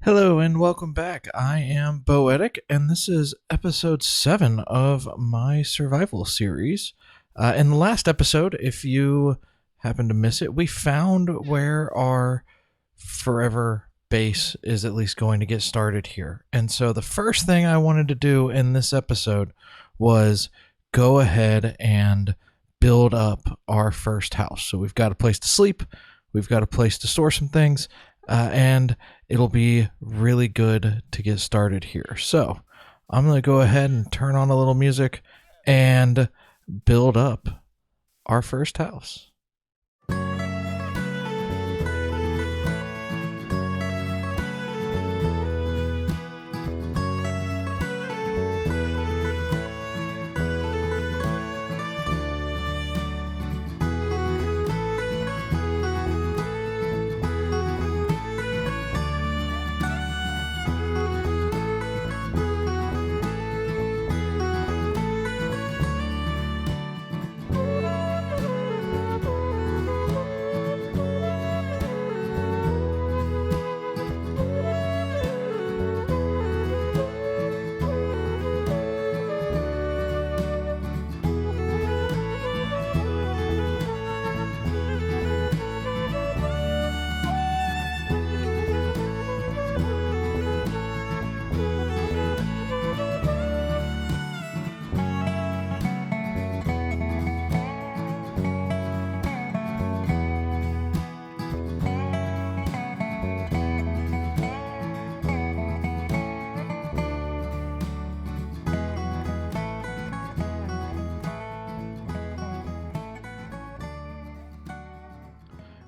Hello and welcome back. I am Boetic, and this is episode 7 of my survival series. In the last episode, if you happen to miss it, we found where our forever base is at least going to get started here. And so the first thing I wanted to do in this episode was go ahead and build up our first house. So we've got a place to sleep, we've got a place to store some things, and it'll be really good to get started here. So I'm going to go ahead and turn on a little music and build up our first house.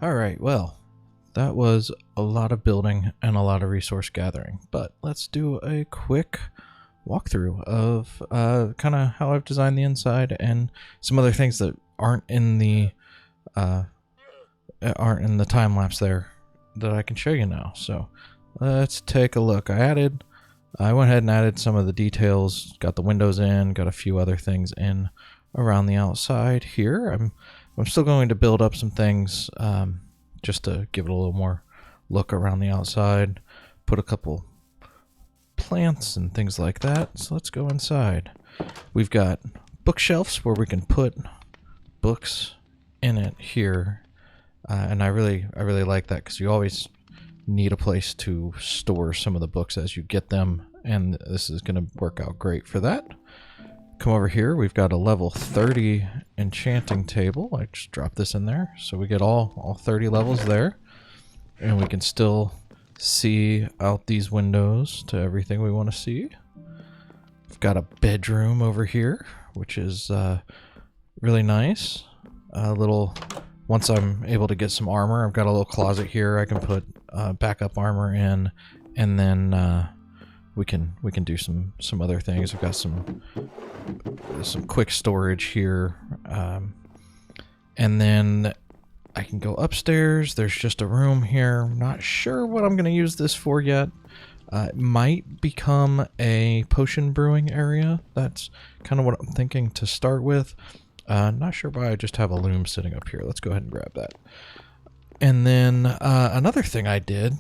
All right, well, that was a lot of building and a lot of resource gathering, but let's do a quick walkthrough of kind of how I've designed the inside and some other things that aren't in the time lapse there that I can show you now. So let's take a look. I went ahead and added some of the details, got the windows in, got a few other things in around the outside here. I'm still going to build up some things just to give it a little more look around the outside. Put a couple plants and things like that. So let's go inside. We've got bookshelves where we can put books in it here. And I really like that because you always need a place to store some of the books as you get them. And this is going to work out great for that. Come over here, we've got a level 30 enchanting table. I just dropped this in there, so we get all 30 levels there. And we can still see out these windows to everything we want to see. We've got a bedroom over here, which is really nice. Once I'm able to get some armor, I've got a little closet here I can put backup armor in, and then we can do some other things. We've got some quick storage here, and then I can go upstairs. There's just a room here. I'm not sure what I'm going to use this for yet. It might become a potion brewing area. That's kind of what I'm thinking to start with. Not sure why I just have a loom sitting up here. Let's go ahead and grab that. And then another thing I did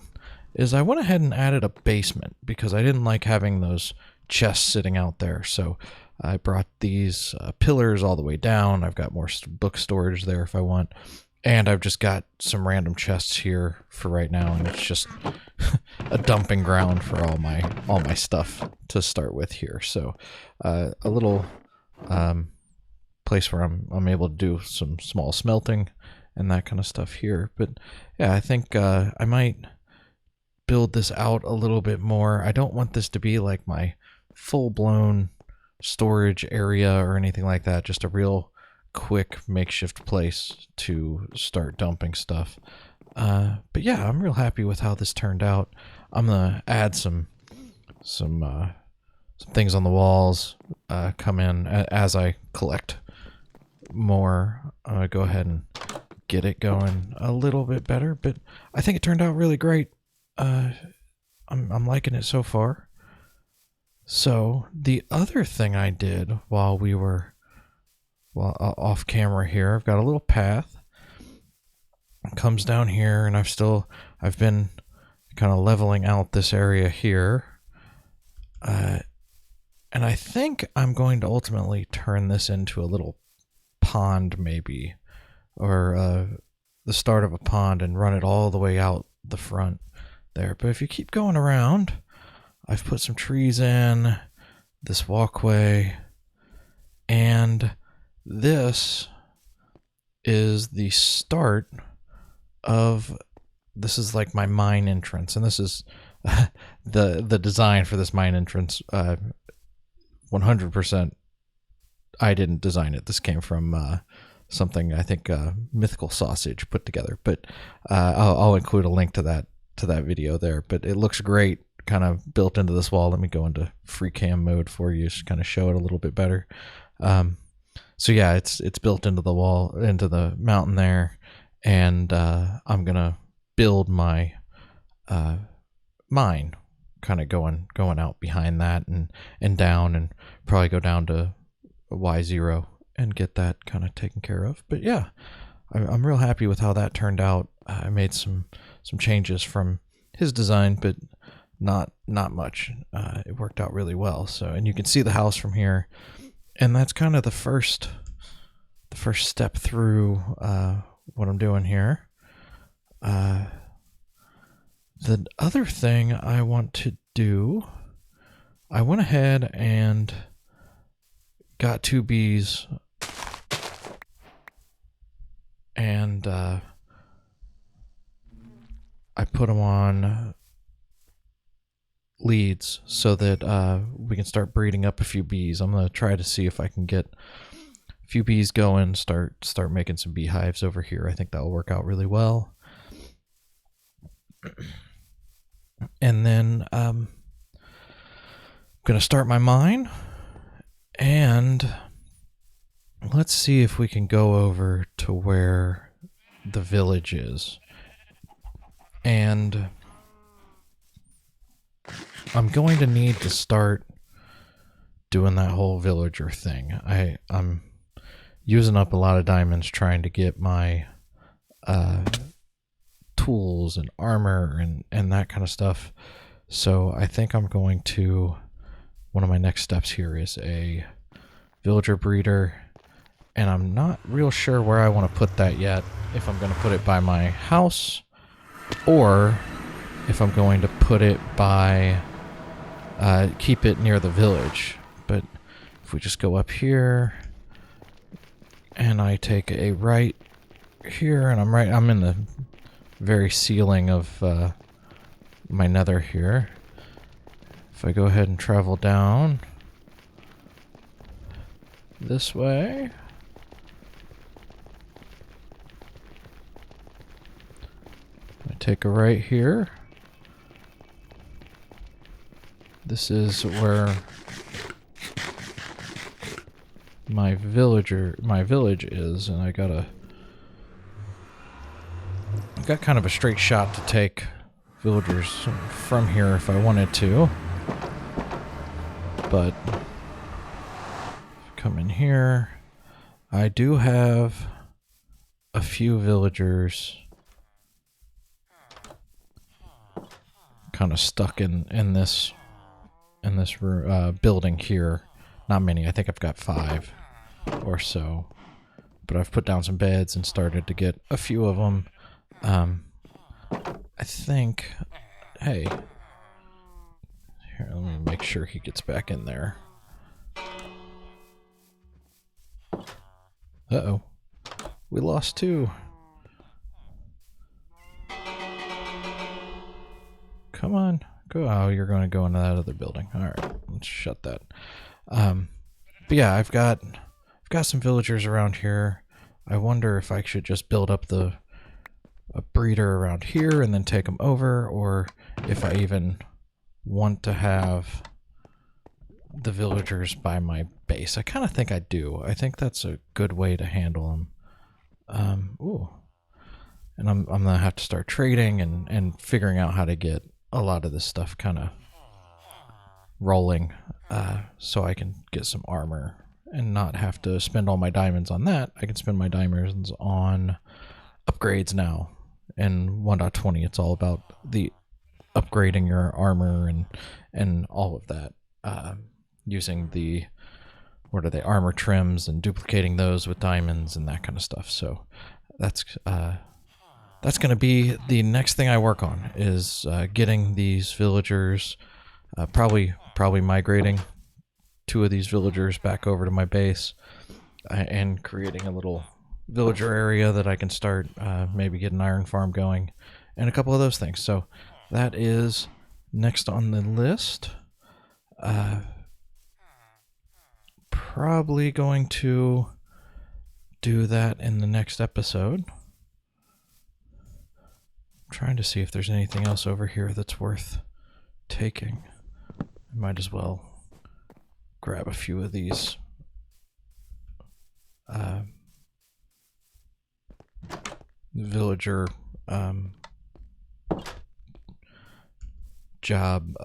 is I went ahead and added a basement because I didn't like having those chests sitting out there. So I brought these pillars all the way down. I've got more book storage there if I want. And I've just got some random chests here for right now. And it's just a dumping ground for all my stuff to start with here. So a little place where I'm able to do some small smelting and that kind of stuff here. But yeah, I think I might build this out a little bit more. I don't want this to be like my full-blown storage area or anything like that. Just a real quick makeshift place to start dumping stuff. But yeah, I'm real happy with how this turned out. I'm gonna add some things on the walls. Come in as I collect more. I'm gonna go ahead and get it going a little bit better. But I think it turned out really great. I'm liking it so far. So the other thing I did while we were off camera here, I've got a little path. It comes down here, and I've been kind of leveling out this area here. And I think I'm going to ultimately turn this into a little pond, maybe, or the start of a pond, and run it all the way out the front there. But if you keep going around, I've put some trees in, this walkway, and this is the start of, this is like my mine entrance, and this is the design for this mine entrance. 100% I didn't design it. This came from something, I think, Mythical Sausage put together, but I'll include a link to that video there. But it looks great, kind of built into this wall. Let me go into free cam mode for you to kind of show it a little bit better. So yeah, it's built into the wall, into the mountain there, and I'm gonna build my mine, kind of going out behind that and down, and probably go down to Y0 and get that kind of taken care of. But yeah, I'm real happy with how that turned out. I made some changes from his design, but not much. It worked out really well. So, and you can see the house from here, and that's kind of the first step through what I'm doing here. The other thing I want to do, I went ahead and got 2 bees, and I put them on leads so that we can start breeding up a few bees. I'm going to try to see if I can get a few bees going, start making some beehives over here. I think that will work out really well. And then I'm going to start my mine, and let's see if we can go over to where the village is. And I'm going to need to start doing that whole villager thing. I'm using up a lot of diamonds trying to get my tools and armor and that kind of stuff. So I think I'm going to, one of my next steps here is a villager breeder, and I'm not real sure where I want to put that yet. If I'm going to put it by my house, or if I'm going to put it by keep it near the village. But if we just go up here and I take a right here, and I'm in the very ceiling of my nether here. If I go ahead and travel down this way, I take a right here. This is where my village is, and I've got kind of a straight shot to take villagers from here if I wanted to. But come in here, I do have a few villagers kind of stuck in this building here. Not many. I think I've got 5 or so, but I've put down some beds and started to get a few of them. I think, hey, here, let me make sure he gets back in there. Uh-oh, we lost 2. Come on, go. Oh, you're going to go into that other building. All right, let's shut that. But yeah, I've got some villagers around here. I wonder if I should just build up a breeder around here and then take them over, or if I even want to have the villagers by my base. I kind of think I do. I think that's a good way to handle them. Ooh. And I'm gonna have to start trading and figuring out how to get a lot of this stuff kind of rolling, so I can get some armor and not have to spend all my diamonds on that. I can spend my diamonds on upgrades now. In 1.20, it's all about the upgrading your armor and all of that, using the armor trims and duplicating those with diamonds and that kind of stuff. So that's going to be the next thing I work on, is getting these villagers, probably migrating 2 of these villagers back over to my base, and creating a little villager area that I can start, maybe get an iron farm going, and a couple of those things. So that is next on the list. Probably going to do that in the next episode. I'm trying to see if there's anything else over here that's worth taking. I might as well grab a few of these villager job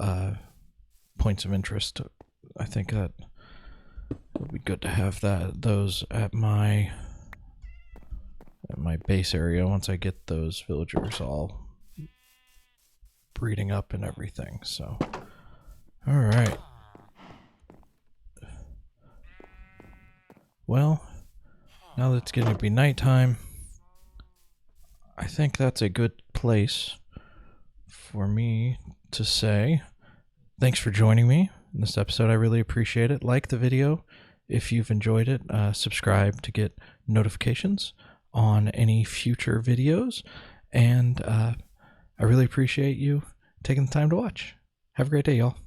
points of interest. I think that it'll be good to have those at my base area once I get those villagers all breeding up and everything. So, all right. Well, now that it's getting to be nighttime, I think that's a good place for me to say thanks for joining me in this episode. I really appreciate it. Like the video if you've enjoyed it. Subscribe to get notifications on any future videos. And I really appreciate you taking the time to watch. Have a great day, y'all.